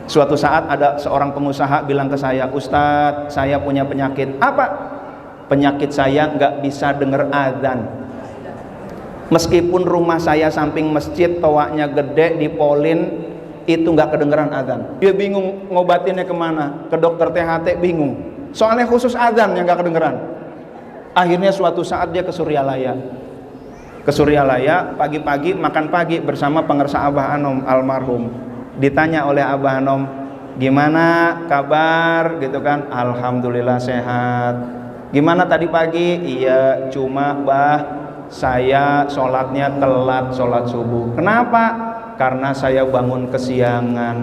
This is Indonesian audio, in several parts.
Suatu saat ada seorang pengusaha bilang ke saya, "Ustadz, saya punya penyakit." "Apa?" "Penyakit saya nggak bisa dengar azan. Meskipun rumah saya samping masjid, toanya gede, dipolin, itu nggak kedengeran azan." Dia bingung ngobatinnya kemana, ke dokter THT bingung. Soalnya khusus azan yang nggak kedengeran. Akhirnya suatu saat dia ke Suryalaya. Ke Suryalaya, pagi-pagi makan pagi bersama pengersa Abah Anom almarhum. Ditanya oleh Abah Anom, "Gimana kabar?" gitu kan. "Alhamdulillah sehat." "Gimana tadi pagi?" "Iya, cuma Bah, saya sholatnya telat, sholat subuh." "Kenapa?" "Karena saya bangun kesiangan."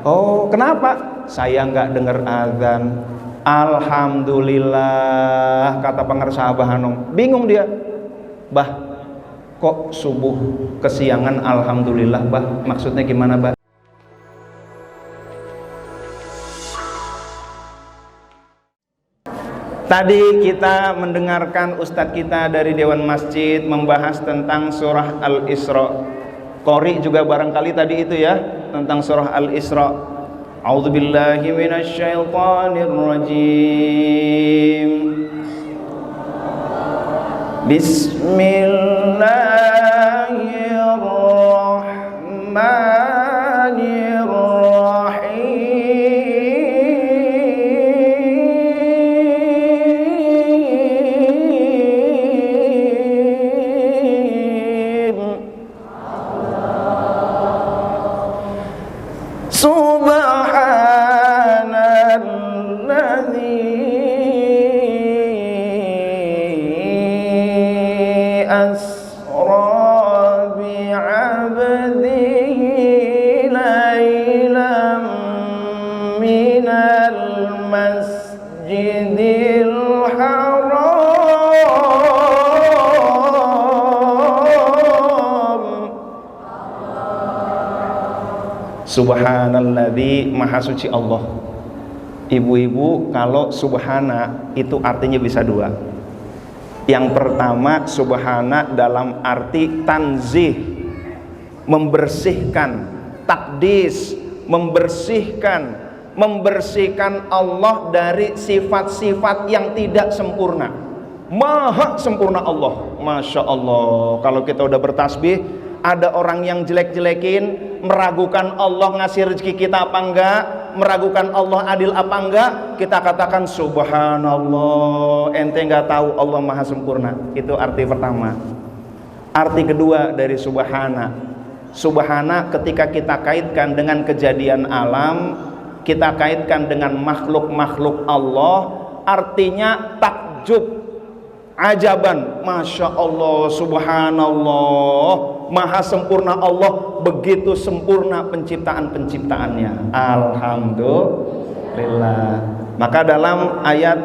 "Oh, kenapa?" "Saya nggak dengar azan." "Alhamdulillah," kata pengersa Abah Anom. Bingung dia, "Bah, kok subuh kesiangan alhamdulillah, Bah? Maksudnya gimana, Bah?" Tadi kita mendengarkan ustadz kita dari Dewan Masjid membahas tentang surah Al-Isra. Qori juga barangkali tadi itu ya, tentang surah Al-Isra. A'udzubillahi minasyaitonirrajim. Bismillahirrahmanirrahim. Subhanalladzi, maha suci Allah. Ibu-ibu, kalau subhana itu artinya bisa dua. Yang pertama, subhana dalam arti tanzih, membersihkan, takdis, membersihkan Allah dari sifat-sifat yang tidak sempurna. Maha sempurna Allah, Masya Allah. Kalau kita udah bertasbih, ada orang yang jelek-jelekin, meragukan Allah ngasih rezeki kita apa enggak, meragukan Allah adil apa enggak, kita katakan subhanallah, ente enggak tahu Allah maha sempurna. Itu arti pertama. Arti kedua dari subhana, subhana ketika kita kaitkan dengan kejadian alam, kita kaitkan dengan makhluk-makhluk Allah, artinya takjub, ajaban, Masya Allah, subhanallah, maha sempurna Allah, begitu sempurna penciptaan-penciptaannya. Alhamdulillah. Maka dalam ayat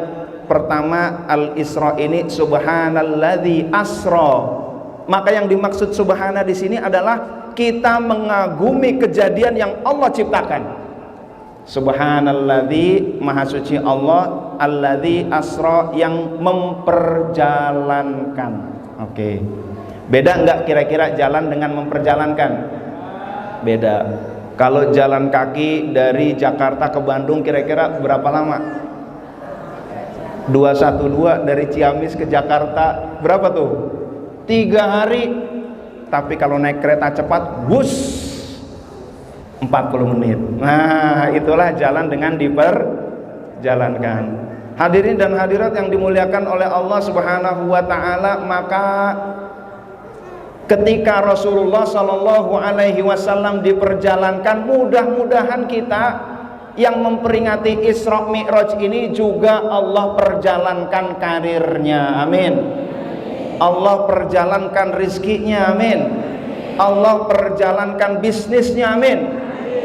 pertama Al-Isra ini, subhanalladzi asra, maka yang dimaksud subhana di sini adalah kita mengagumi kejadian yang Allah ciptakan. Subhanalladzi, maha suci Allah, alladzi asra, yang memperjalankan. Oke. Beda enggak kira-kira jalan dengan memperjalankan? Beda. Kalau jalan kaki dari Jakarta ke Bandung kira-kira berapa lama? 212 dari Ciamis ke Jakarta berapa tuh? 3 hari. Tapi kalau naik kereta cepat, bus 40 menit. Nah, itulah jalan dengan diperjalankan. Hadirin dan hadirat yang dimuliakan oleh Allah Subhanahu wa taala, maka ketika Rasulullah Shallallahu alaihi wasallam diperjalankan, mudah-mudahan kita yang memperingati Isra Mi'raj ini juga Allah perjalankan karirnya. Amin. Allah perjalankan rizkinya. Amin. Allah perjalankan bisnisnya. Amin.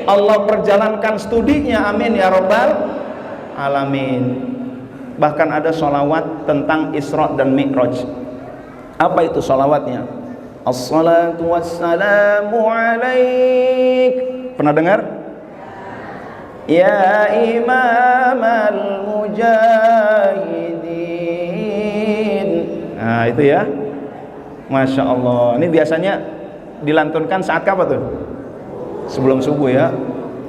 Allah perjalankan studinya. Amin ya rabbal alamin. Bahkan ada sholawat tentang Isra dan Mi'raj. Apa itu sholawatnya? Assalatu wassalamu alaik. Pernah dengar? Ya imam al-mujahidin. Nah itu ya, Masya Allah. Ini biasanya dilantunkan saat apa tuh? Sebelum subuh ya.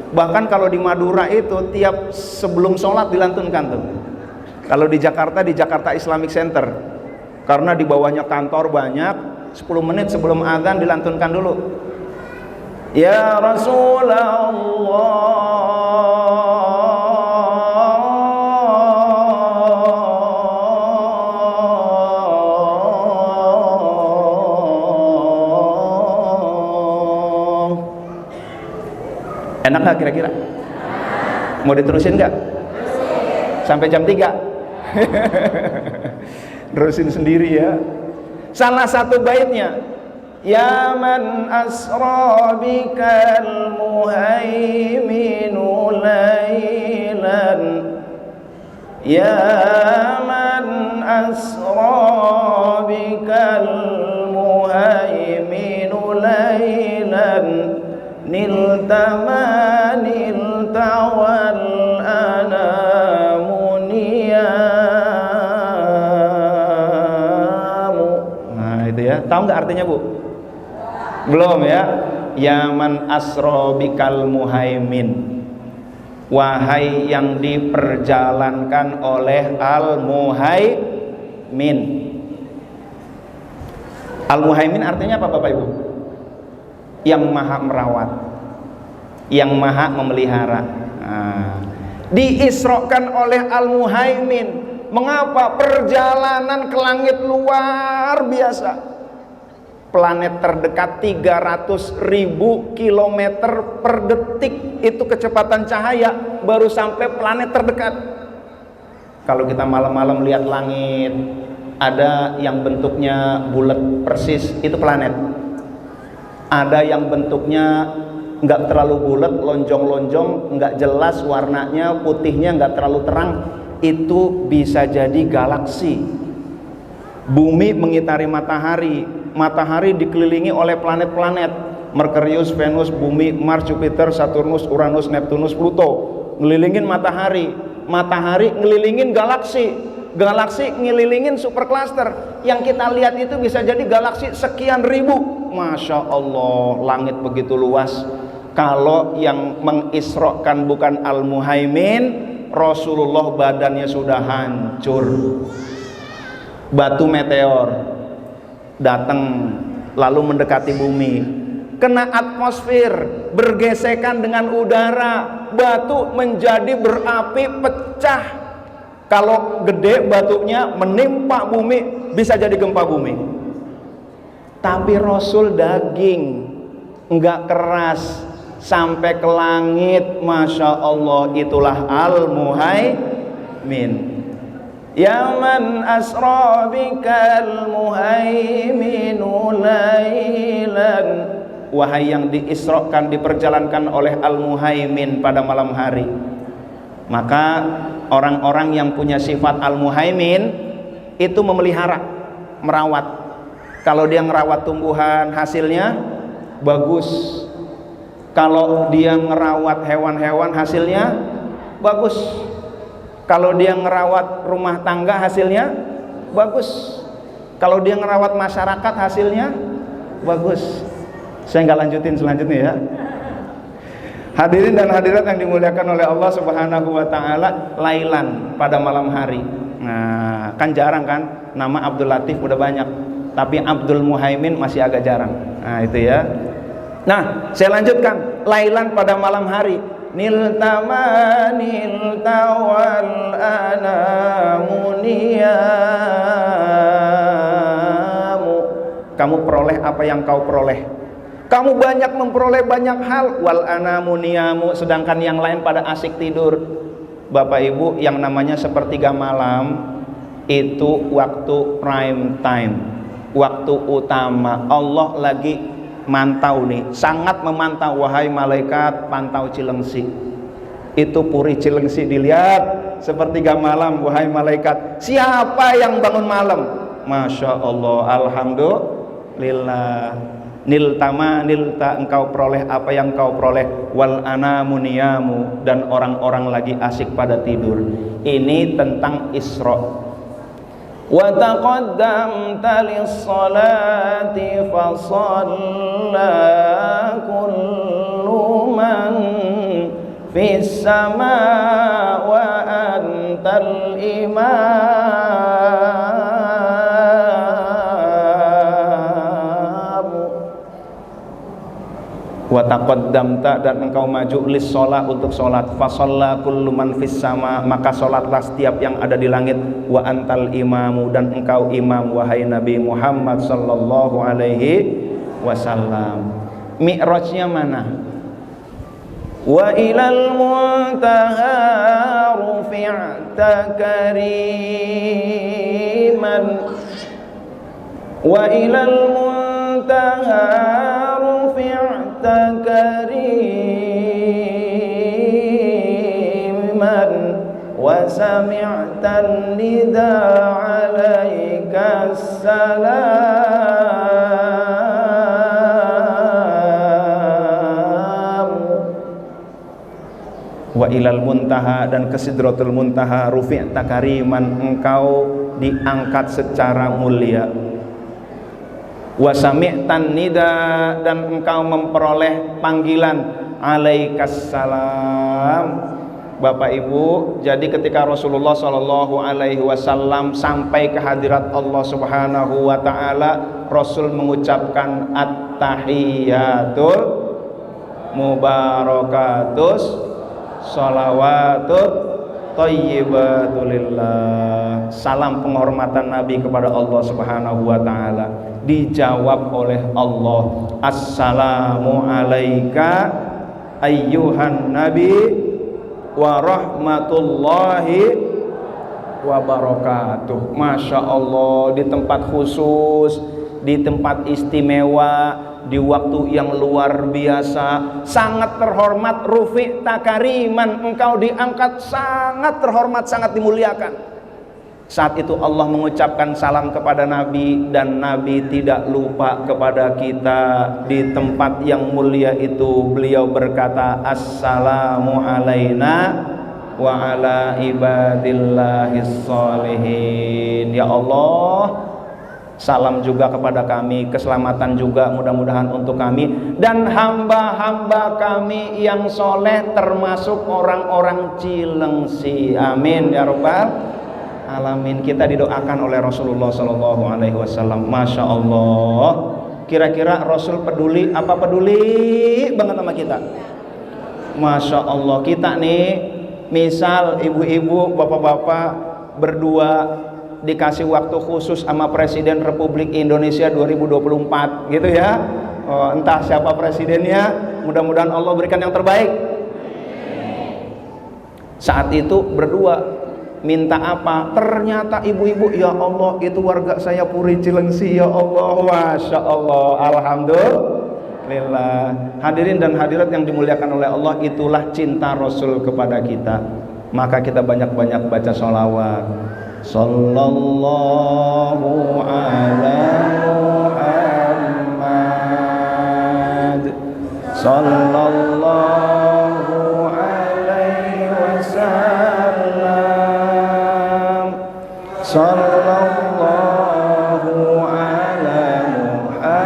Bahkan kalau di Madura itu tiap sebelum sholat dilantunkan tuh. Kalau di Jakarta Islamic Center, karena di bawahnya kantor banyak, 10 menit sebelum azan dilantunkan dulu. Ya Rasulullah, enak gak kira-kira? Mau diterusin gak? Sampai jam 3? Terusin sendiri ya. Salah satu baitnya, ya man asra bikal muhaiminu laylan, ya man asra bikal muhaiminu laylan, nilta wal anamu niyamu. Nah itu ya, tahu nggak artinya Bu? Belum ya? Yaman asro bikal muhaimin, wahai yang diperjalankan oleh al-muhaimin. Al-muhaimin artinya apa Bapak Ibu? Yang maha merawat, yang maha memelihara. Diisrokan oleh Al-Muhaimin. Mengapa? Perjalanan ke langit luar biasa. Planet terdekat 300.000 km per detik, itu kecepatan cahaya, baru sampai planet terdekat. Kalau kita malam-malam lihat langit, ada yang bentuknya bulat persis, itu planet. Ada yang bentuknya nggak terlalu bulat, lonjong-lonjong, nggak jelas warnanya, putihnya nggak terlalu terang, itu bisa jadi galaksi. Bumi mengitari matahari, matahari dikelilingi oleh planet-planet, Merkurius, Venus, Bumi, Mars, Jupiter, Saturnus, Uranus, Neptunus, Pluto, ngelilingin matahari, matahari ngelilingin galaksi, galaksi ngelilingin supercluster. Yang kita lihat itu bisa jadi galaksi sekian ribu. Masya Allah, langit begitu luas. Kalau yang mengisrokan bukan Al-Muhaimin, Rasulullah badannya sudah hancur. Batu meteor datang lalu mendekati bumi, kena atmosfer, bergesekan dengan udara, batu menjadi berapi, pecah. Kalau gede batunya menimpa bumi, bisa jadi gempa bumi. Tapi Rasul daging, enggak keras, sampai ke langit. Masya Allah, itulah Al-Muhaimin. Ya man asra bikal muhaiminu laylan, wahai yang diisrokan, diperjalankan oleh Al-Muhaimin pada malam hari. Maka orang-orang yang punya sifat Al-Muhaimin itu memelihara, merawat. Kalau dia ngerawat tumbuhan, hasilnya bagus. Kalau dia ngerawat hewan-hewan, hasilnya bagus. Kalau dia ngerawat rumah tangga, hasilnya bagus. Kalau dia ngerawat masyarakat, hasilnya bagus. Saya nggak lanjutin selanjutnya ya. Hadirin dan hadirat yang dimuliakan oleh Allah Subhanahu wa Ta'ala, lailan pada malam hari. Nah, kan jarang kan, nama Abdul Latif udah banyak, tapi Abdul Muhaimin masih agak jarang. Nah itu ya. Nah saya lanjutkan, lailan pada malam hari. Nilta wal anamu niyamu. Kamu peroleh apa yang kau peroleh. Kamu banyak memperoleh banyak hal. Wal anamu niyamu, sedangkan yang lain pada asik tidur. Bapak Ibu, yang namanya sepertiga malam itu waktu prime time, waktu utama. Allah lagi mantau nih, sangat memantau. Wahai malaikat pantau Cilengsi, itu Puri Cilengsi dilihat sepertiga malam. Wahai malaikat, siapa yang bangun malam? Masya Allah, alhamdulillah. Nilta, engkau peroleh apa yang kau peroleh. Wal anamu niyamu, dan orang-orang lagi asik pada tidur. Ini tentang Isra. Wa taqaddamta lis-salati fa shalla kullu man fis sama wa antal imam wa taqaddamta, dan engkau maju lis sholat, untuk sholat, fa shalla kullu man fis sama, maka sholatlah setiap yang ada di langit, wa antal imamu, dan engkau imam wahai Nabi Muhammad sallallahu alaihi wasallam. Mi'rajnya mana? Wa ilal muntaha rufi'ta kariman, wa ilal muntaha rufi'ta kariman wa sami'tan nida alaika salam. Wa ilal muntaha, dan ke sidratul muntaha, rufi'ta kariman, engkau diangkat secara mulia. Wa sami'tan nida, dan engkau memperoleh panggilan alaikas salam. Bapak Ibu, jadi ketika Rasulullah Shallallahu Alaihi Wasallam sampai ke hadirat Allah Subhanahu Wa Taala, Rasul mengucapkan at-tahiyatul mubarakatus sholawatut thayyibatulillah. Salam penghormatan Nabi kepada Allah Subhanahu Wa Taala dijawab oleh Allah, assalamu alaika ayyuhan nabi wa rahmatullahi wa barakatuh. Masya Allah, di tempat khusus, di tempat istimewa, di waktu yang luar biasa, sangat terhormat. Rufi'ta kariman, engkau diangkat sangat terhormat, sangat dimuliakan. Saat itu Allah mengucapkan salam kepada Nabi, dan Nabi tidak lupa kepada kita. Di tempat yang mulia itu beliau berkata, assalamu alaina wa ala ibadillahis sholihin. Ya Allah, salam juga kepada kami, keselamatan juga mudah-mudahan untuk kami dan hamba-hamba kami yang soleh, termasuk orang-orang Cilengsi. Amin ya rabbal alamin. Kita didoakan oleh Rasulullah Sallallahu Alaihi Wasallam. Masya Allah. Kira-kira Rasul peduli apa? Peduli banget sama kita. Masya Allah. Kita nih, misal ibu-ibu, bapak-bapak berdua dikasih waktu khusus sama Presiden Republik Indonesia 2024, gitu ya. Entah siapa presidennya, mudah-mudahan Allah berikan yang terbaik. Saat itu berdua minta apa? Ternyata ibu-ibu, ya Allah, itu warga saya Puri Cilengsi, ya Allah. Masya Allah, alhamdulillah. Hadirin dan hadirat yang dimuliakan oleh Allah, itulah cinta Rasul kepada kita. Maka kita banyak-banyak baca sholawat. Sallallahu ala Muhammad, sallallahu alaihi wasallam, sallallahu ala Muhammad,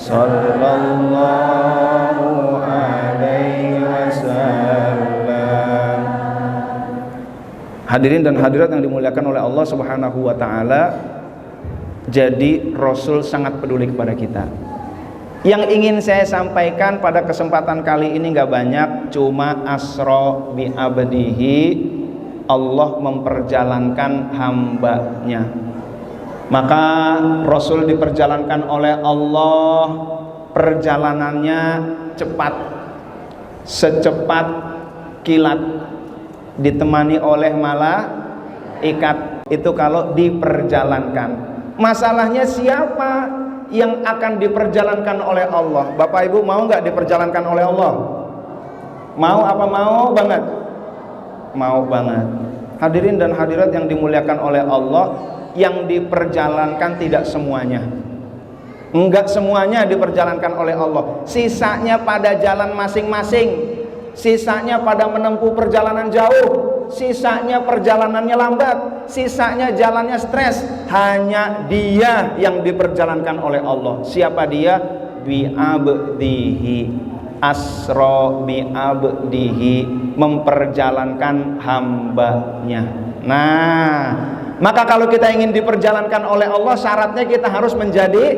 sallallahu alaihi wasallam. Hadirin dan hadirat yang dimuliakan oleh Allah Subhanahu wa taala, jadi Rasul sangat peduli kepada kita. Yang ingin saya sampaikan pada kesempatan kali ini nggak banyak, cuma asra bi abdihi, Allah memperjalankan hambanya. Maka Rasul diperjalankan oleh Allah, perjalanannya cepat, secepat kilat, ditemani oleh malaikat. Itu kalau diperjalankan. Masalahnya siapa yang akan diperjalankan oleh Allah? Bapak Ibu mau nggak diperjalankan oleh Allah? Mau apa mau banget? Mau banget. Hadirin dan hadirat yang dimuliakan oleh Allah, yang diperjalankan tidak semuanya. Enggak semuanya diperjalankan oleh Allah. Sisanya pada jalan masing-masing. Sisanya pada menempuh perjalanan jauh. Sisanya perjalanannya lambat. Sisanya jalannya stres. Hanya dia yang diperjalankan oleh Allah. Siapa dia? Bi'abdihi. asra bi abdihi, memperjalankan hambanya. Nah, maka kalau kita ingin diperjalankan oleh Allah, syaratnya kita harus menjadi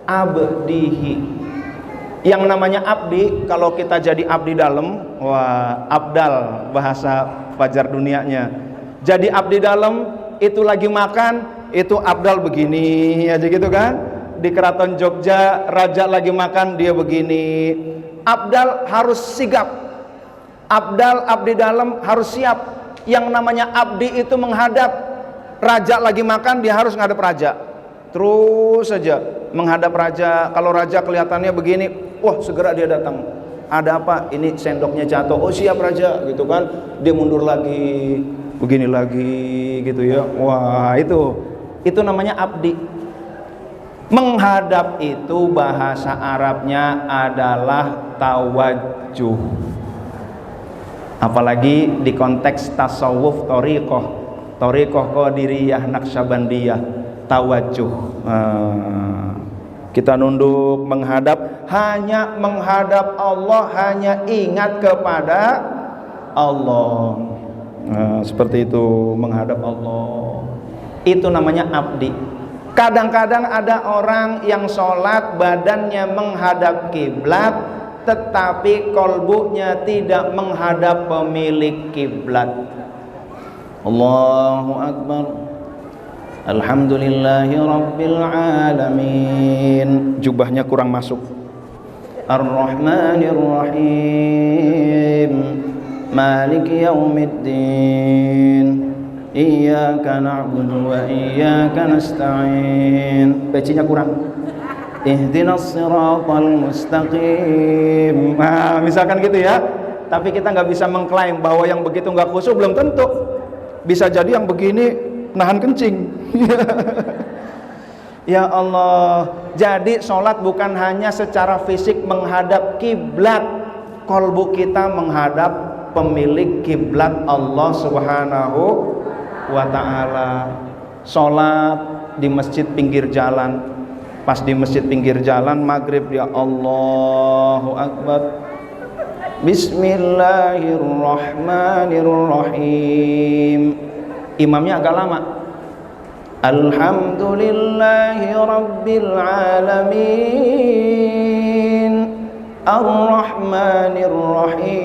abdihi. Yang namanya abdi, kalau kita jadi abdi dalam, wah, abdal bahasa Fajar dunianya. Jadi abdi dalam itu lagi makan, itu abdal begini aja gitu kan. Di keraton Jogja raja lagi makan, dia begini. Abdal harus sigap. Abdal, abdi dalam harus siap. Yang namanya abdi itu menghadap. Raja lagi makan, dia harus ngadep raja. Terus saja menghadap raja. Kalau raja kelihatannya begini, wah segera dia datang. Ada apa? Ini sendoknya jatuh. Oh siap raja, gitu kan. Dia mundur lagi, begini lagi, gitu ya. Wah itu namanya abdi. Menghadap itu bahasa Arabnya adalah tawajjuh. Apalagi di konteks tasawuf thariqah qadiriyah naqsyabandiyah, tawajjuh. Kita nunduk menghadap, hanya menghadap Allah, hanya ingat kepada Allah. Seperti itu, menghadap Allah. Itu namanya abdi. Kadang-kadang ada orang yang sholat badannya menghadap kiblat, tetapi kolbunya tidak menghadap pemilik kiblat. Allahu Akbar. Alhamdulillahi Rabbil Alamin. Jubahnya kurang masuk. Ar-Rahmanir Rahim, Maliki Yaumiddin, Iyyaka na'budu wa iyyaka nasta'in. Pecinya kurang. Ihdinas siratal mustaqim. Nah, misalkan gitu ya. Tapi kita nggak bisa mengklaim bahwa yang begitu nggak khusyuk, belum tentu. Bisa jadi yang begini nahan kencing. Ya Allah. Jadi sholat bukan hanya secara fisik menghadap kiblat, kolbu kita menghadap pemilik kiblat, Allah Subhanahu wa ta'ala. Sholat di masjid pinggir jalan, pas di masjid pinggir jalan maghrib, ya Allahu Akbar, Bismillahirrahmanirrahim. Imamnya agak lama. Alhamdulillahi Rabbil Alamin, Ar-Rahmanir Rahim.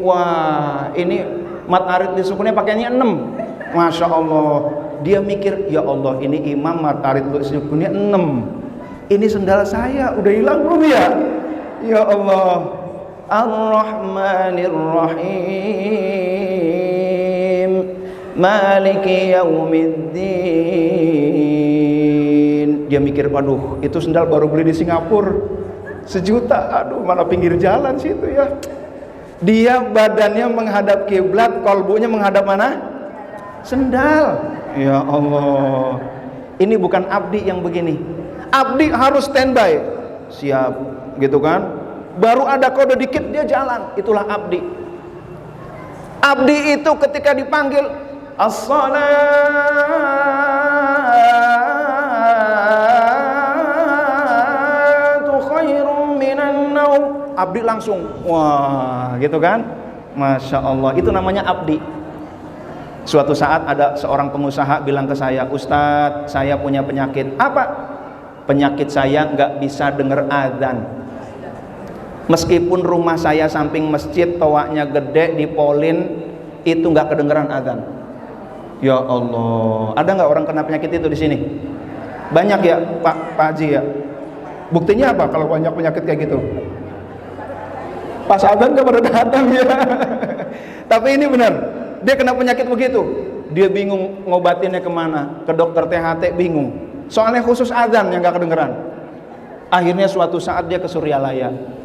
Wah, ini mat arid disukunnya pakainya 6. Masya Allah. Dia mikir, ya Allah, ini imam mat arid disukunnya 6. Ini sendal saya udah hilang belum ya? Ya Allah. Ar-Rahmanir Rahim, Maliki Yaumiddin. Dia mikir, waduh, itu sendal baru beli di Singapura 1 juta. Aduh, mana pinggir jalan sih itu ya. Dia badannya menghadap kiblat, kolbunya menghadap mana? Sendal. Ya Allah. Ini bukan abdi yang begini. Abdi harus standby, siap, gitu kan? Baru ada kode dikit dia jalan. Itulah abdi. Abdi itu ketika dipanggil as-salatu khairum minan naum, abdi langsung, wah, gitu kan? Masya Allah. Itu namanya abdi. Suatu saat ada seorang pengusaha bilang ke saya, Ustadz, saya punya penyakit. Apa? Penyakit saya nggak bisa dengar azan. Meskipun rumah saya samping masjid, toaknya gede, dipolin, itu nggak kedengeran azan. Ya Allah, ada nggak orang kena penyakit itu di sini? Banyak ya, Pak Haji ya. Buktinya apa kalau banyak penyakit kayak gitu? Pas azan nggak pada datang ya. Tapi ini benar, dia kena penyakit begitu, dia bingung ngobatinnya kemana. Ke dokter THT bingung. Soalnya khusus azan yang nggak kedengeran. Akhirnya suatu saat dia ke Suryalaya.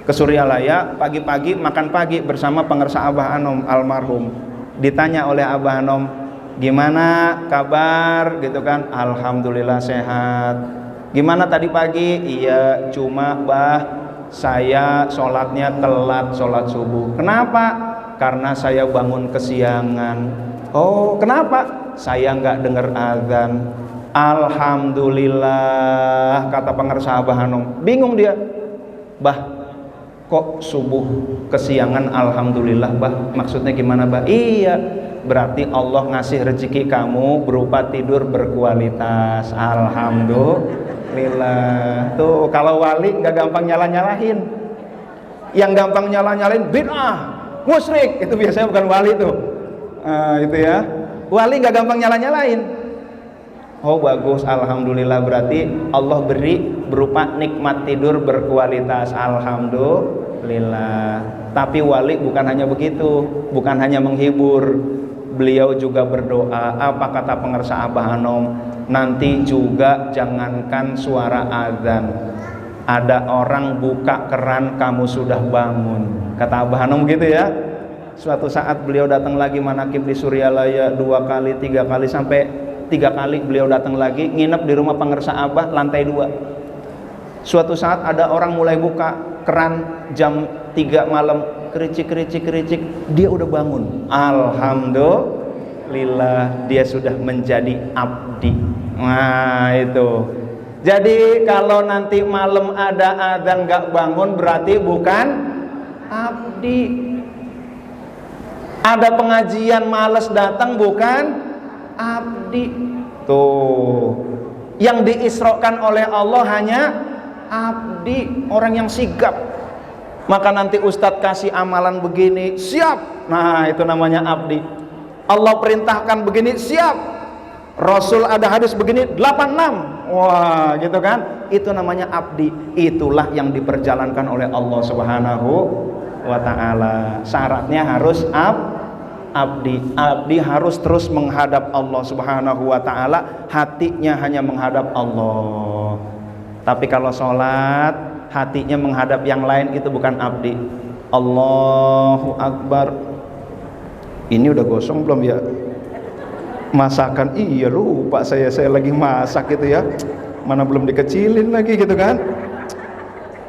Ke Suryalaya, pagi-pagi makan pagi bersama pengersa Abah Anom almarhum. Ditanya oleh Abah Anom, gimana kabar, gitu kan? Alhamdulillah sehat. Gimana tadi pagi? Iya, cuma Bah, saya sholatnya telat, sholat subuh. Kenapa? Karena saya bangun kesiangan. Oh, kenapa? Saya nggak dengar azan. Alhamdulillah, kata pengersa Abah Hanom. Bingung dia, bah, kok subuh kesiangan? Alhamdulillah, bah, maksudnya gimana, bah? Iya, berarti Allah ngasih rezeki kamu berupa tidur berkualitas. Alhamdulillah. Tuh, kalau wali nggak gampang nyala-nyalahin. Yang gampang nyala-nyalahin bid'ah, musyrik, itu biasanya bukan wali tuh. Itu ya, wali nggak gampang nyala-nyalahin. Oh bagus, alhamdulillah, berarti Allah beri berupa nikmat tidur berkualitas. Alhamdulillah. Tapi wali bukan hanya begitu, bukan hanya menghibur, beliau juga berdoa. Apa kata pengersa Abah Hanom? Nanti juga jangankan suara azan, ada orang buka keran kamu sudah bangun, kata Abah Hanom gitu ya. Suatu saat beliau datang lagi manakib di Suryalaya 2 kali, 3 kali, sampai 3 kali beliau datang lagi, nginep di rumah pengersa Abah lantai 2. Suatu saat ada orang mulai buka keran jam 3 malam, kericik, dia udah bangun. Alhamdulillah, dia sudah menjadi abdi. Nah itu. Jadi kalau nanti malam ada adzan gak bangun, berarti bukan abdi. Ada pengajian males datang, bukan abdi. Tuh, yang diisrokan oleh Allah hanya abdi, orang yang sigap. Maka nanti ustadz kasih amalan begini, siap. Nah itu namanya abdi. Allah perintahkan begini, siap. Rasul ada hadis begini, 86. Wah gitu kan, itu namanya abdi. Itulah yang diperjalankan oleh Allah Subhanahu wa ta'ala. Syaratnya harus abdi harus terus menghadap Allah Subhanahu wa ta'ala, hatinya hanya menghadap Allah. Tapi kalau sholat hatinya menghadap yang lain, itu bukan abdi. Allahu Akbar. Ini udah gosong belum ya masakan? Iya lupa saya lagi masak gitu ya, mana belum dikecilin lagi gitu kan.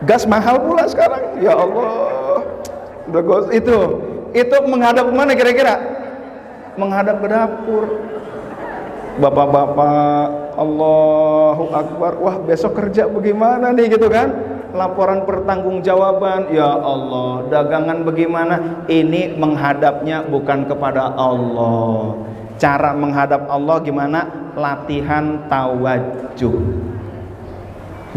Gas mahal pula sekarang, ya Allah. Udah gosong. Itu menghadap kemana kira-kira? Menghadap ke dapur. Bapak-bapak, Allahu Akbar. Wah besok kerja bagaimana nih gitu kan? Laporan pertanggungjawaban. Ya Allah, dagangan bagaimana? Ini menghadapnya bukan kepada Allah. Cara menghadap Allah gimana? Latihan tawajuh.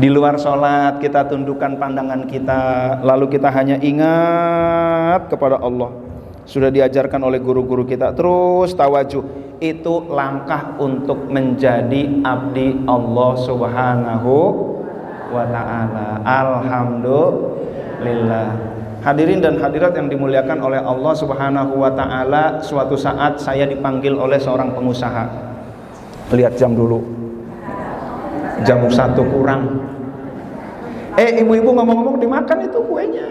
Di luar sholat kita tundukkan pandangan kita, lalu kita hanya ingat kepada Allah. Sudah diajarkan oleh guru-guru kita. Terus tawajuh. Itu langkah untuk menjadi abdi Allah Subhanahu wa ta'ala. Alhamdulillah. Hadirin dan hadirat yang dimuliakan oleh Allah Subhanahu wa ta'ala, suatu saat saya dipanggil oleh seorang pengusaha. Lihat jam dulu, jam 1 kurang. Ibu-ibu ngomong-ngomong, dimakan itu kuenya.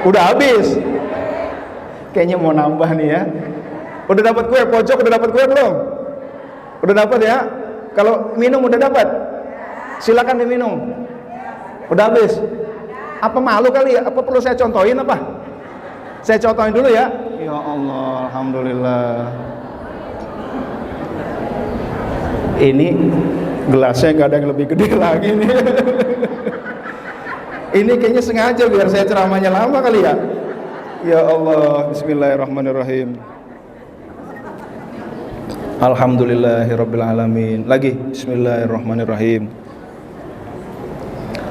Udah habis. Kayaknya mau nambah nih ya. Udah dapat kue pojok, udah dapat kue belum? Udah dapat ya? Kalau minum udah dapat? Silakan diminum. Udah habis. Apa malu kali ya? Apa perlu saya contohin apa? Saya contohin dulu ya. Ya Allah, alhamdulillah. Ini gelasnya nggak ada yang lebih gede lagi nih. Ini kayaknya sengaja biar saya ceramahnya lama kali ya. Ya Allah, bismillahirrahmanirrahim. Alhamdulillahirabbil alamin. Lagi bismillahirrahmanirrahim.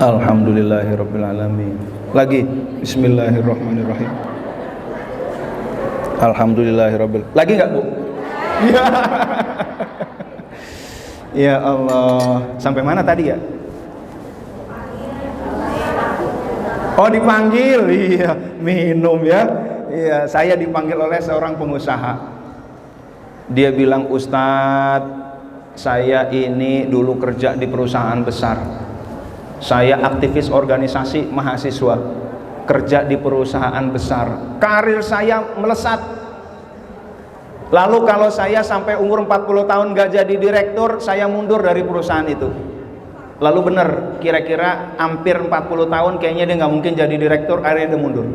Alhamdulillahirabbil alamin. Lagi bismillahirrahmanirrahim. Alhamdulillahirabbil. Lagi enggak, Bu? Ya. Ya Allah, sampai mana tadi ya? Oh dipanggil, iya, minum ya. Iya, saya dipanggil oleh seorang pengusaha. Dia bilang, Ustadz, saya ini dulu kerja di perusahaan besar. Saya aktivis organisasi mahasiswa, kerja di perusahaan besar. Karir saya melesat. Lalu kalau saya sampai umur 40 tahun gak jadi direktur, saya mundur dari perusahaan itu. Lalu benar, kira-kira hampir 40 tahun kayaknya dia gak mungkin jadi direktur, akhirnya dia mundur.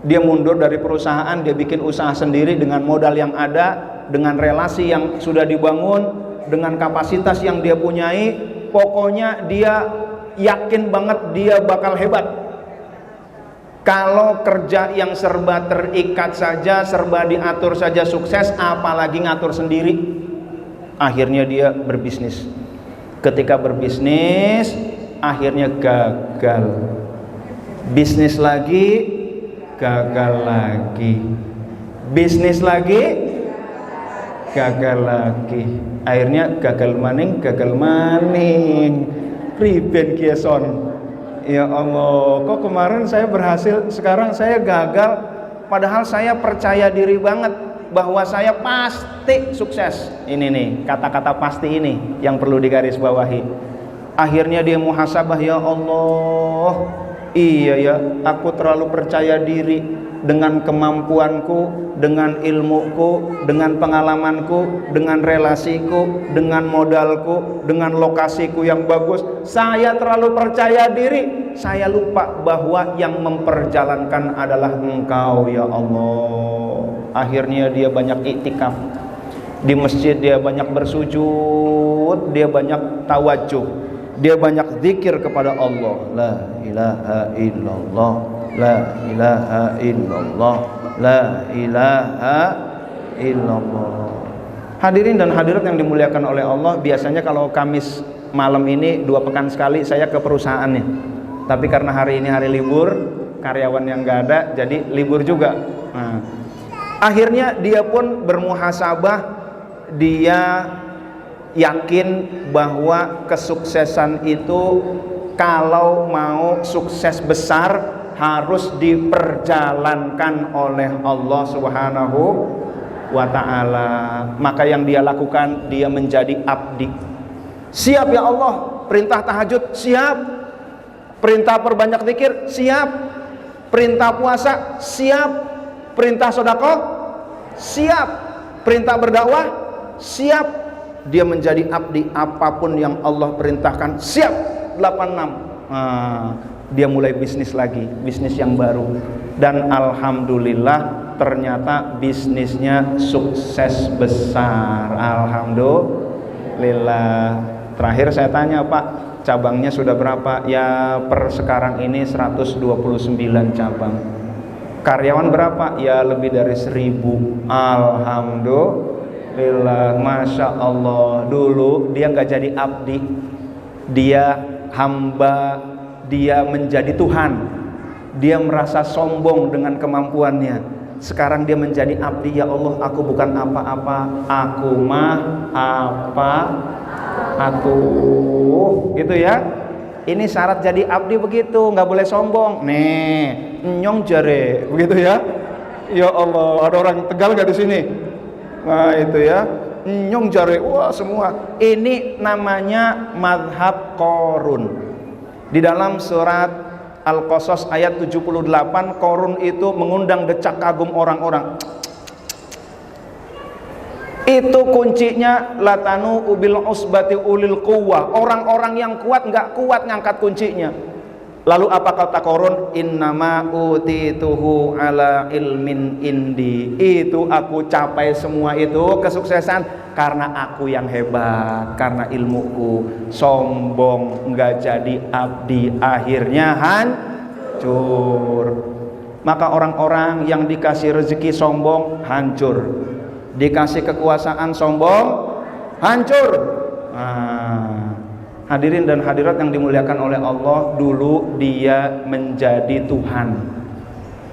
Dia mundur dari perusahaan, dia bikin usaha sendiri dengan modal yang ada, dengan relasi yang sudah dibangun, dengan kapasitas yang dia punyai, pokoknya dia yakin banget dia bakal hebat. Kalau kerja yang serba terikat saja, serba diatur saja sukses, apalagi ngatur sendiri. Akhirnya dia berbisnis. Ketika berbisnis, akhirnya gagal. Bisnis lagi, gagal lagi. Bisnis lagi, gagal lagi. Akhirnya gagal maning. Riben kieson. Ya Allah, kok kemarin saya berhasil, sekarang saya gagal. Padahal saya percaya diri banget bahwa saya pasti sukses. Ini nih, kata-kata pasti ini yang perlu digarisbawahi. Akhirnya dia muhasabah, ya Allah, iya ya, aku terlalu percaya diri dengan kemampuanku, dengan ilmuku, dengan pengalamanku, dengan relasiku, dengan modalku, dengan lokasiku yang bagus. Saya terlalu percaya diri, saya lupa bahwa yang memperjalankan adalah Engkau ya Allah. Akhirnya dia banyak iktikaf di masjid, dia banyak bersujud, dia banyak tawajuh, dia banyak zikir kepada Allah. La ilaha illallah, la ilaha illallah, la ilaha illallah. Hadirin dan hadirat yang dimuliakan oleh Allah, biasanya kalau Kamis malam ini 2 pekan sekali saya ke perusahaannya. Tapi karena hari ini hari libur, karyawan yang gak ada, jadi libur juga. Nah, akhirnya dia pun bermuhasabah, dia yakin bahwa kesuksesan itu kalau mau sukses besar harus diperjalankan oleh Allah Subhanahu wa ta'ala. Maka yang dia lakukan, dia menjadi abdi. Siap ya Allah, perintah tahajud siap, perintah perbanyak zikir siap, perintah puasa siap, perintah sedekah siap, perintah berdakwah siap. Dia menjadi abdi, apapun yang Allah perintahkan siap. 86. Dia mulai bisnis lagi, bisnis yang baru, dan alhamdulillah ternyata bisnisnya sukses besar. Alhamdulillah. Terakhir saya tanya, Pak, cabangnya sudah berapa? Ya per sekarang ini 129 cabang. Karyawan berapa? Ya lebih dari 1000. Alhamdulillah, Masya Allah. Dulu dia nggak jadi abdi, dia hamba, dia menjadi Tuhan. Dia merasa sombong dengan kemampuannya. Sekarang dia menjadi abdi. Ya Allah, aku bukan apa-apa, aku mah apa atuh, gitu ya. Ini syarat jadi abdi begitu, nggak boleh sombong. Nih, nyong jare, begitu ya. Ya Allah, ada orang Tegal nggak di sini? Nah itu ya, nyong jare, wah semua. Ini namanya madhab Qorun. Di dalam surat Al-Qasas ayat 78, Qorun itu mengundang decak kagum orang-orang. Itu kuncinya latanu ubil usbati ulil quwwah. Orang-orang yang kuat nggak kuat ngangkat kuncinya. Lalu apa kata Qorun? Innama utituhu ala ilmin indi. Itu aku capai semua itu kesuksesan karena aku yang hebat, karena ilmuku. Sombong, nggak jadi abdi, akhirnya hancur. Maka orang-orang yang dikasih rezeki sombong hancur, dikasih kekuasaan sombong hancur. Hadirin dan hadirat yang dimuliakan oleh Allah, dulu dia menjadi Tuhan,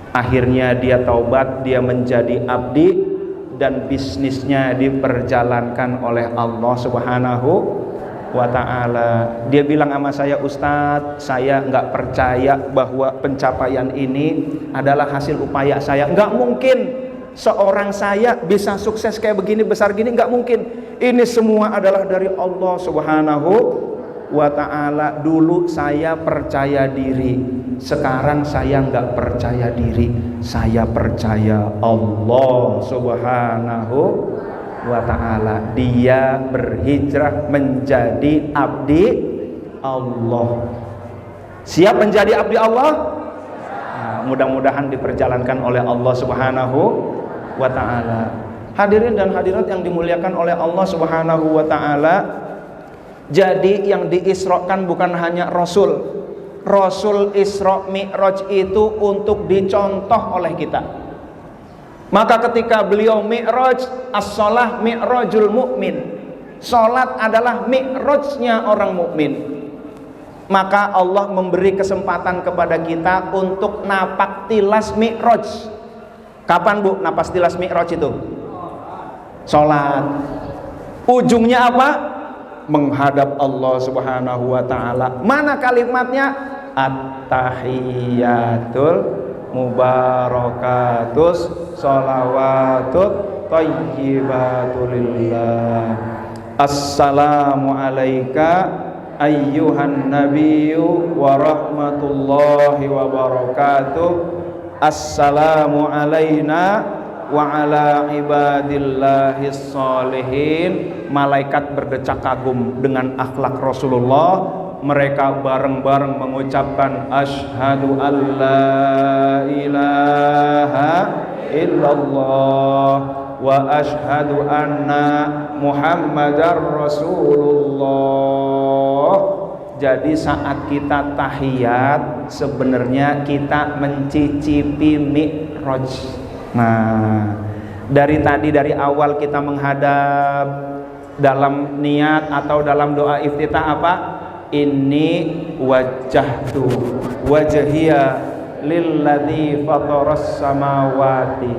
akhirnya dia taubat, dia menjadi abdi, dan bisnisnya diperjalankan oleh Allah Subhanahu wa ta'ala. Dia bilang sama saya, Ustadz, saya nggak percaya bahwa pencapaian ini adalah hasil upaya saya. Nggak mungkin seorang saya bisa sukses kayak begini, besar gini, nggak mungkin. Ini semua adalah dari Allah Subhanahu wa ta'ala. Dulu saya percaya diri, sekarang saya nggak percaya diri, saya percaya Allah Subhanahu wa ta'ala. Dia berhijrah menjadi abdi Allah. Siap menjadi abdi Allah? Nah, mudah-mudahan diperjalankan oleh Allah Subhanahu wa ta'ala. Hadirin dan hadirat yang dimuliakan oleh Allah Subhanahu wa taala, jadi yang diisrokan bukan hanya Rasul. Rasul Isra Mi'raj itu untuk dicontoh oleh kita. Maka ketika beliau Mi'raj, as-shalah mi'rajul mu'min. Salat adalah mi'rajnya orang mukmin. Maka Allah memberi kesempatan kepada kita untuk napak tilas Mi'raj. Kapan Bu napak tilas Mi'raj itu? Salat. Ujungnya apa? Menghadap Allah Subhanahu wa taala. Mana kalimatnya? At-tahiyatul mubarakatus sholawatut thayyibatulillah. Assalamu alayka ayyuhan nabiyyu wa rahmatullahi wa barakatuh. Assalamu alayna wa ala ibadillahis sholihin. Malaikat berdecak kagum dengan akhlak Rasulullah. Mereka bareng-bareng mengucapkan asyhadu alla ilaha illallah wa asyhadu anna muhammadar rasulullah. Jadi saat kita tahiyat sebenarnya kita mencicipi Mi'raj. Nah, dari awal kita menghadap dalam niat atau dalam doa iftitah apa? Inni wajjahtu wajhiya lilladzi fataras samawati.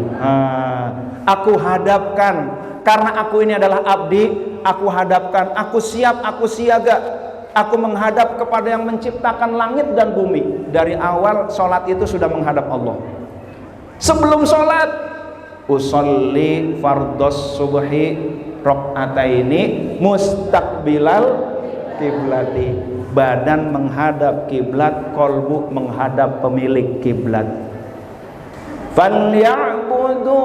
Aku hadapkan, karena aku ini adalah abdi, aku hadapkan, aku siap, aku siaga, aku menghadap kepada yang menciptakan langit dan bumi. Dari awal sholat itu sudah menghadap Allah. Sebelum sholat, usolli fardhos subhi rakaataini mustaqbilal kiblati. Badan menghadap kiblat, kolbu menghadap pemilik kiblat. Falyabudu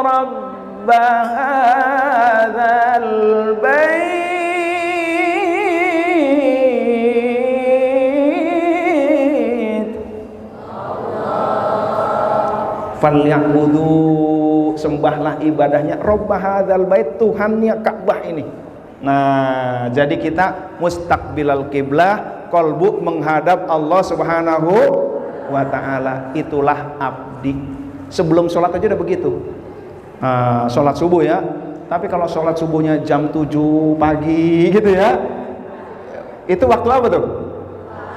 rabba hadzal bait. Falyabudu, sembahlah ibadahnya Rabba hadzal bait, Tuhannya Ka'bah ini. Nah, jadi kita mustaqbilal kiblah, kolbu menghadap Allah Subhanahu wa ta'ala. Itulah abdi. Sebelum sholat aja udah begitu. Sholat subuh ya. Tapi kalau sholat subuhnya jam 7 pagi gitu ya, itu waktu apa tuh?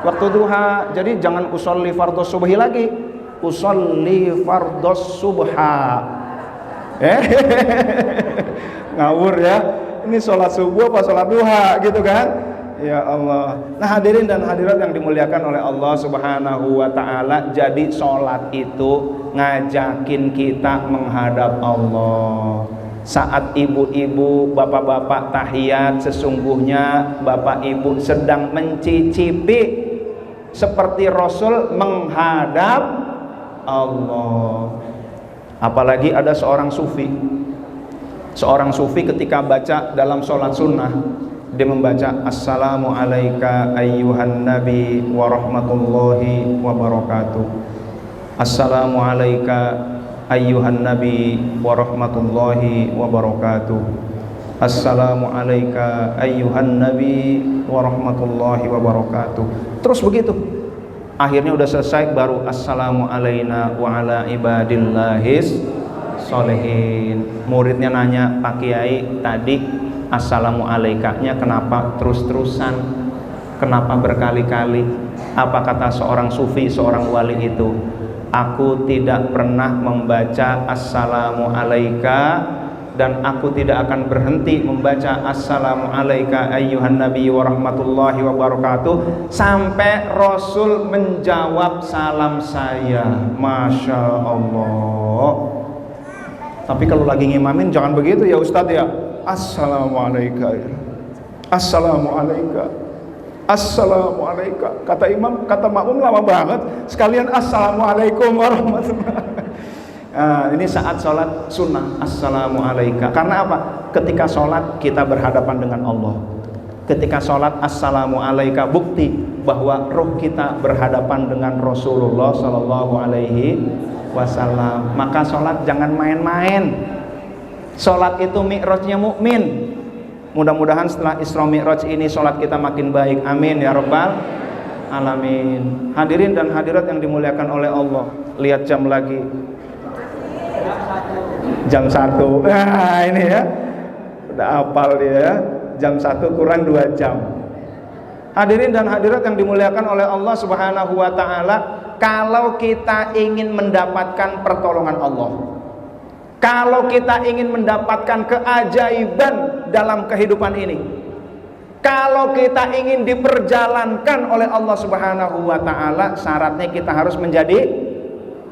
Waktu duha. Jadi jangan usolli fardhos subhi lagi, usolli fardhos subha. Ngawur ya. Ini sholat subuh apa sholat duha gitu kan? Ya Allah. Nah, hadirin dan hadirat yang dimuliakan oleh Allah Subhanahu wa ta'ala, jadi sholat itu ngajakin kita menghadap Allah. Saat ibu-ibu, bapak-bapak tahiyat, sesungguhnya bapak ibu sedang mencicipi seperti Rasul menghadap Allah. Apalagi ada seorang sufi. Seorang sufi ketika baca dalam sholat sunnah, dia membaca assalamu alayka ayyuhan nabi wa rahmatullahi wa barakatuh. Assalamu alayka ayyuhan nabi wa rahmatullahi wa barakatuh. Assalamu alayka ayyuhan nabi wa rahmatullahi wa barakatuh. Terus begitu. Akhirnya udah selesai, baru assalamu alayna wa ala ibadillahis solehin. Muridnya nanya, Pak Kiai, tadi assalamu alaikanya kenapa terus-terusan, kenapa berkali-kali? Apa kata seorang sufi, seorang wali itu? Aku tidak pernah membaca assalamu alaika, dan aku tidak akan berhenti membaca assalamu alaika ayyuhan nabi wa rahmatullahi wa barakatuh sampai Rasul menjawab salam saya. Masya Allah. Tapi kalau lagi ngimamin jangan begitu ya Ustadz ya. Assalamualaikum, Assalamualaikum, Assalamualaikum. Kata imam, kata makmum lama banget. Sekalian Assalamualaikum warahmatullahi wabarakatuh. Nah, ini saat sholat sunnah Assalamualaikum. Karena apa? Ketika sholat kita berhadapan dengan Allah. Ketika sholat Assalamualaikum, bukti bahwa roh kita berhadapan dengan Rasulullah Sallallahu Alaihi Wasallam. Maka sholat jangan main-main. Sholat itu mi'rajnya mukmin. Mudah-mudahan setelah Isra Mi'raj ini sholat kita makin baik. Amin ya rabbal alamin. Hadirin dan hadirat yang dimuliakan oleh Allah, lihat jam lagi. Jam 1. Nah, ini ya. Udah hafal dia ya. Jam 1 kurang 2 jam. Hadirin dan hadirat yang dimuliakan oleh Allah Subhanahu wa taala, kalau kita ingin mendapatkan pertolongan Allah, kalau kita ingin mendapatkan keajaiban dalam kehidupan ini, kalau kita ingin diperjalankan oleh Allah Subhanahu wa taala, syaratnya kita harus menjadi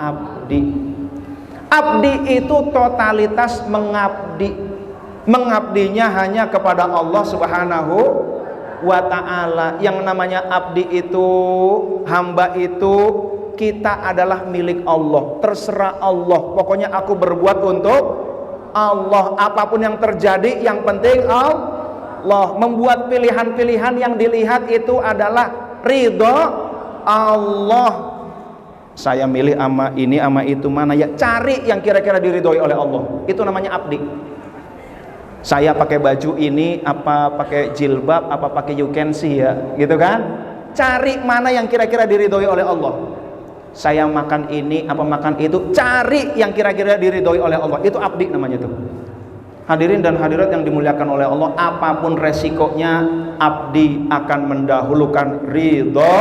abdi. Abdi itu totalitas mengabdi. Mengabdinya hanya kepada Allah Subhanahu wa ta'ala. Yang namanya abdi itu, hamba itu, kita adalah milik Allah. Terserah Allah. Pokoknya aku berbuat untuk Allah. Apapun yang terjadi, yang penting Allah. Membuat pilihan-pilihan yang dilihat itu adalah ridho Allah. Saya milih ama ini, ama itu, mana ya? Cari yang kira-kira diridhoi oleh Allah. Itu namanya abdi. Saya pakai baju ini, apa pakai jilbab, apa pakai you can see ya, gitu kan? Cari mana yang kira-kira diridhoi oleh Allah. Saya makan ini, apa makan itu, cari yang kira-kira diridhoi oleh Allah. Itu abdi namanya itu. Hadirin dan hadirat yang dimuliakan oleh Allah, apapun resikonya, abdi akan mendahulukan ridho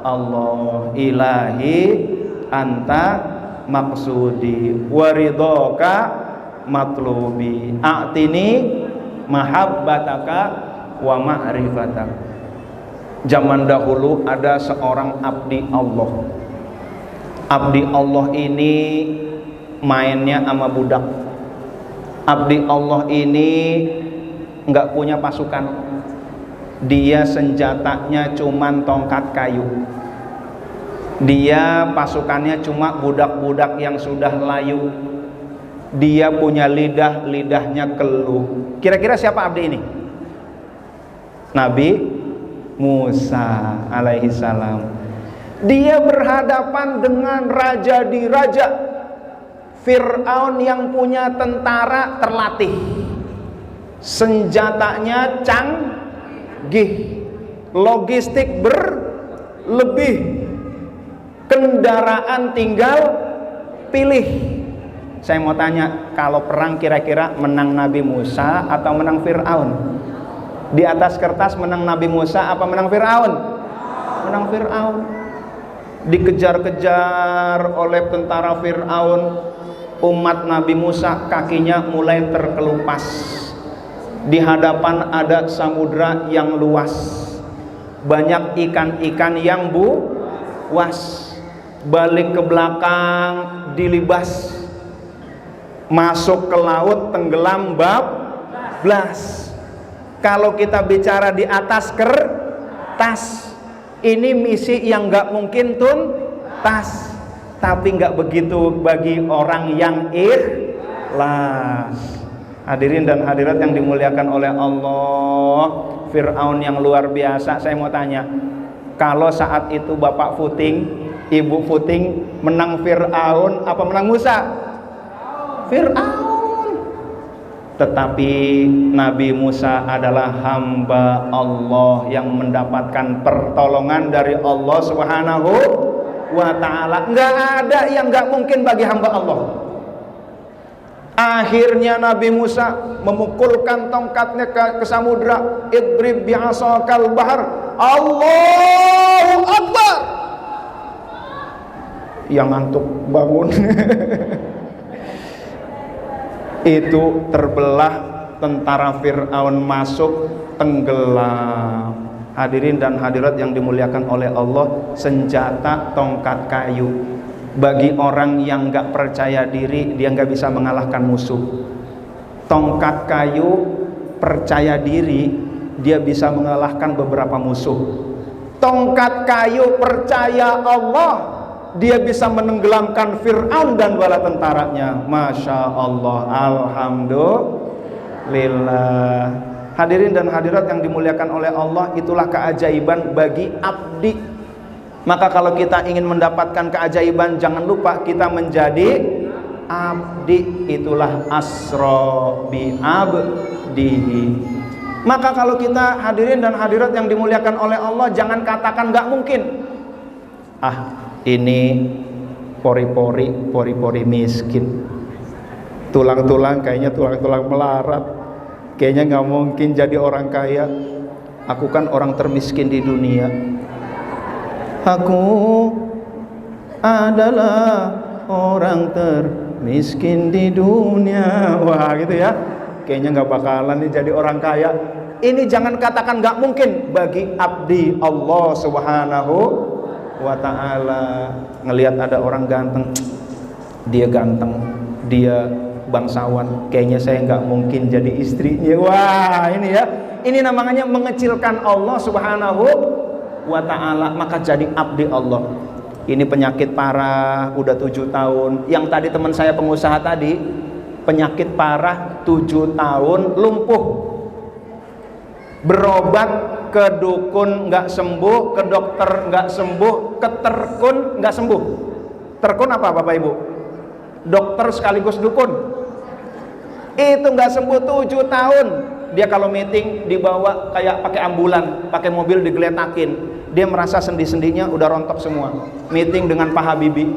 Allah. Ilahi anta maksudi waridoka matlubi a'tini mahabbataka wa ma'rifatak. Zaman dahulu ada seorang abdi Allah. Abdi Allah ini mainnya sama budak. Abdi Allah ini nggak punya pasukan. Dia senjatanya cuman tongkat kayu. Dia pasukannya cuma budak-budak yang sudah layu. Dia punya lidah, lidahnya keluh. Kira-kira siapa abdi ini? Nabi Musa alaihi salam. Dia berhadapan dengan raja di raja, Fir'aun yang punya tentara terlatih, senjatanya canggih, logistik berlebih, kendaraan tinggal pilih. Saya mau tanya, kalau perang kira-kira menang Nabi Musa atau menang Fir'aun? Di atas kertas menang Nabi Musa apa menang Fir'aun? Menang Fir'aun. Dikejar-kejar oleh tentara Fir'aun, umat Nabi Musa kakinya mulai terkelupas. Di hadapan ada samudra yang luas, banyak ikan-ikan yang buas. Balik ke belakang dilibas, masuk ke laut tenggelam bablas. Kalau kita bicara di atas kertas, ini misi yang nggak mungkin tuntas. Tapi nggak begitu bagi orang yang ikhlas. Hadirin dan hadirat yang dimuliakan oleh Allah, Fir'aun yang luar biasa. Saya mau tanya, kalau saat itu bapak Futing, ibu Futing, menang Fir'aun apa menang Musa? Fir'aun. Tetapi Nabi Musa adalah hamba Allah yang mendapatkan pertolongan dari Allah Subhanahu wa ta'ala. Nggak ada yang nggak mungkin bagi hamba Allah. Akhirnya Nabi Musa memukulkan tongkatnya ke samudra. Idrib bi'asakal bahar. Allahu Akbar. Yang ngantuk bangun. Itu terbelah, tentara Fir'aun masuk, tenggelam. Hadirin dan hadirat yang dimuliakan oleh Allah, senjata tongkat kayu. Bagi orang yang gak percaya diri, dia gak bisa mengalahkan musuh. Tongkat kayu percaya diri, dia bisa mengalahkan beberapa musuh. Tongkat kayu percaya Allah, dia bisa menenggelamkan Fir'aun dan bala tentaranya. Masya Allah, alhamdulillah. Hadirin dan hadirat yang dimuliakan oleh Allah, itulah keajaiban bagi abdi. Maka kalau kita ingin mendapatkan keajaiban, jangan lupa kita menjadi abdi, itulah asra bi abdihi. Maka kalau kita hadirin dan hadirat yang dimuliakan oleh Allah, jangan katakan nggak mungkin. Ini pori-pori miskin, tulang-tulang kayaknya tulang-tulang melarat, kayaknya nggak mungkin jadi orang kaya. Aku kan orang termiskin di dunia. Aku adalah orang termiskin di dunia. Wah gitu ya, kayaknya nggak bakalan nih jadi orang kaya. Ini jangan katakan nggak mungkin bagi abdi Allah Subhanahu wa ta'ala. Ngelihat ada orang ganteng, dia bangsawan, kayaknya saya nggak mungkin jadi istrinya. Wah ini ya, ini namanya mengecilkan Allah Subhanahu wa ta'ala. Maka jadi abdi Allah. Ini penyakit parah, udah 7 tahun. Yang tadi teman saya pengusaha tadi, penyakit parah 7 tahun, lumpuh. Berobat ke dukun nggak sembuh, ke dokter nggak sembuh, ke terkun nggak sembuh. Terkun apa Bapak Ibu? Dokter sekaligus dukun. Itu nggak sembuh 7 tahun. Dia kalau meeting dibawa kayak pakai ambulan, pakai mobil digeletakin. Dia merasa sendi-sendinya udah rontok semua. Meeting dengan Pak Habibie,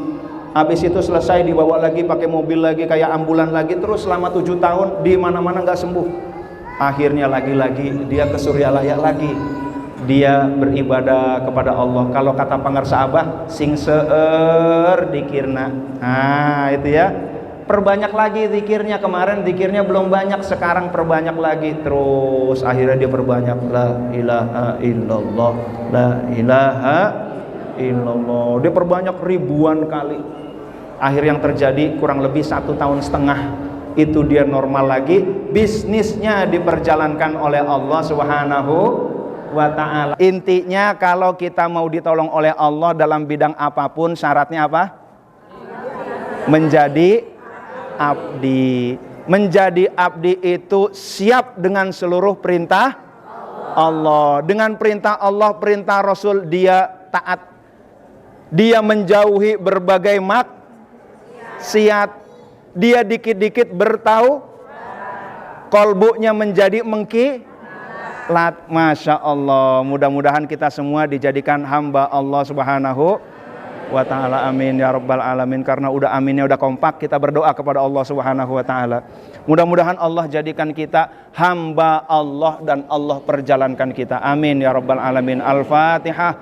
habis itu selesai dibawa lagi pakai mobil lagi kayak ambulan lagi, terus selama 7 tahun di mana-mana nggak sembuh. Akhirnya lagi-lagi dia ke Suryalaya lagi. Dia beribadah kepada Allah. Kalau kata pangarsa Abah, sing seueur dikirna. Nah itu ya, perbanyak lagi zikirnya. Kemarin zikirnya belum banyak, sekarang perbanyak lagi. Terus akhirnya dia perbanyak, la ilaha illallah, la ilaha illallah. Dia perbanyak ribuan kali. Akhir yang terjadi kurang lebih 1,5 tahun itu dia normal lagi, bisnisnya diperjalankan oleh Allah Subhanahu wa ta'ala. Intinya kalau kita mau ditolong oleh Allah dalam bidang apapun, syaratnya apa? Menjadi abdi. Menjadi abdi itu siap dengan seluruh perintah Allah. Dengan perintah Allah, perintah Rasul, dia taat. Dia menjauhi berbagai maksiat. Dia dikit-dikit bertaubat, kolbunya menjadi mengkilat. Masya Allah. Mudah-mudahan kita semua dijadikan hamba Allah Subhanahu wa ta'ala. Amin ya rabbal alamin. Karena udah aminnya udah kompak, kita berdoa kepada Allah Subhanahu wa ta'ala. Mudah-mudahan Allah jadikan kita hamba Allah dan Allah perjalankan kita. Amin ya rabbal alamin. Al-Fatihah.